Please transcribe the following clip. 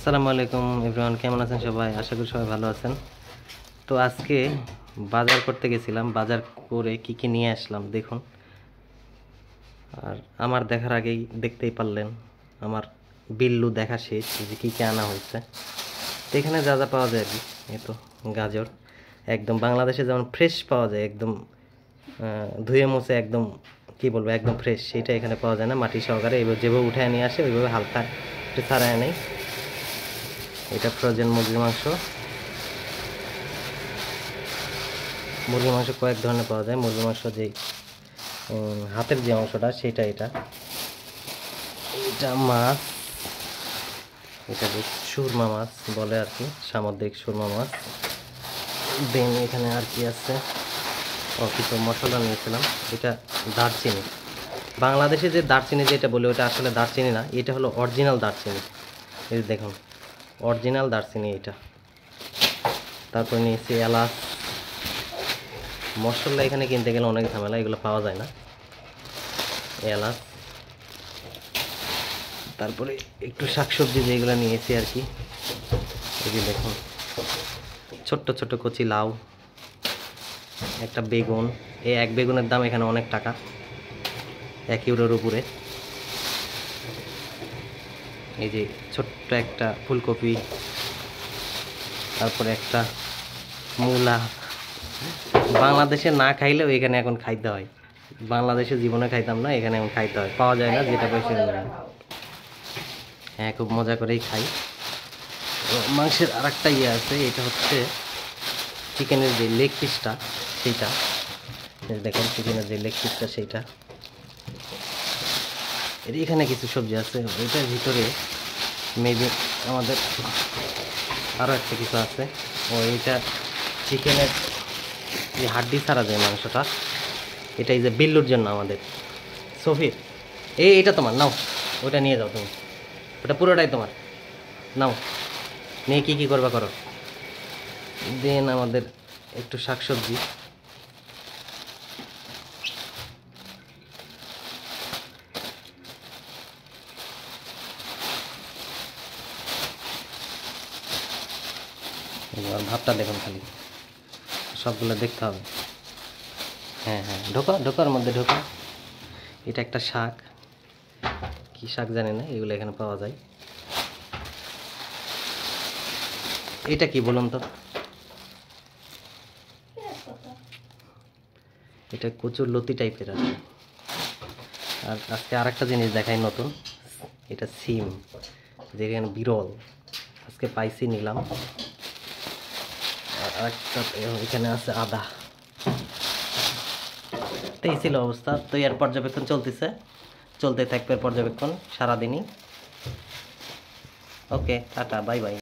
আসসালামু আলাইকুম এভরিওয়ান, কেমন আছেন সবাই? আশা করি সবাই ভালো আছেন। তো আজকে বাজার করতে গেছিলাম, বাজার করে কি কি নিয়ে আসলাম দেখুন। আর আমার দেখার আগেই দেখতেই পারলেন আমার বিল্লু দেখা শেষ যে কী কী আনা হয়েছে। তো এখানে যা যা পাওয়া যায় আর কি, এই তো গাজর একদম বাংলাদেশে যেমন ফ্রেশ পাওয়া যায়, একদম ধুয়ে মুছে একদম কি বলবো একদম ফ্রেশ, সেটা এখানে পাওয়া যায় না। মাটি সহকারে এবার যেভাবে উঠায় নিয়ে আসে ওইভাবে হালকা একটু ছাড়ায় নেই। এটা ফ্রোজেন মুরগির মাংস। মুরগির মাংস কয়েক ধরনের পাওয়া যায়। মুরগির মাংস যে হাতের যে অংশটা সেটা, এটা মাছ, এটা যে সুরমা মাছ বলে আর কি, সামুদ্রিক সুরমা মাছ। দেন এখানে আর কি আছে, কিছু মশলা নিয়েছিলাম। এটা দারচিনি, বাংলাদেশে যে দারচিনি যেটা বলে ওটা আসলে দারচিনি না, এটা হলো অরিজিনাল দারচিনি। এই দেখুন অরিজিনাল দারচিনি এটা। তারপর নিয়েছি এলাচ। মশলা এখানে কিনতে গেলে অনেক ঝামেলা, এগুলো পাওয়া যায় না। এলাচ, তারপরে একটু শাকসবজি যেগুলো নিয়েছি আর কি, এই যে দেখুন ছোট্ট ছোট্ট কচি লাউ, একটা বেগুন। এই এক বেগুনের দাম এখানে অনেক টাকা, 1 ইউরোর উপরে। এই যে ছোট্ট একটা ফুলকপি, তারপরে একটা মূলা। বাংলাদেশে না খাইলেও এখানে এখন খাইতে হয়, বাংলাদেশে জীবনে খাইতাম না, এখানে এখন খাইতে হয়, পাওয়া যায় না, যেটা পয়সা নেয়। হ্যাঁ, খুব মজা করেই খাই। মাংসের আর একটা ইয়ে আছে, এটা হচ্ছে চিকেনের যে লেগ পিসটা সেইটা। দেখুন চিকেনের যে লেগ পিসটা সেইটা। এর এখানে কিছু সবজি আছে, ওইটার ভিতরে মেবি আমাদের আরও একটা কিছু আছে। ও এইটা চিকেনের যে হাড্ডি ছাড়া যায় মাংসটা, এটা এই যে বিল্লুর জন্য আমাদের সফির। এটা তোমার নাও, ওটা নিয়ে যাও তুমি, ওটা পুরোটাই তোমার, নাও নিয়ে কী কী করবা করো। দেন আমাদের একটু শাকসবজি, এবার ভাতটা দেখুন, খালি সবগুলো দেখতে হবে। হ্যাঁ হ্যাঁ, ঢোকার মধ্যে ঢোকা। এটা একটা শাক, কি শাক জানি না, এগুলো এখানে পাওয়া যায়। এটা কি বলুন তো? এটা কচুর লতি টাইপের আছে। আর আজকে আর একটা জিনিস দেখাই নতুন, এটা সিম, যেখানে বিরল আজকে পাইছি, নিলাম। আর একটা এখানে আছে আদা। তো এই ছিল অবস্থা। তো এর পর্যবেক্ষণ চলতে থাকবে, পর্যবেক্ষণ সারাদিনই। ওকে, টাটা, বাই বাই।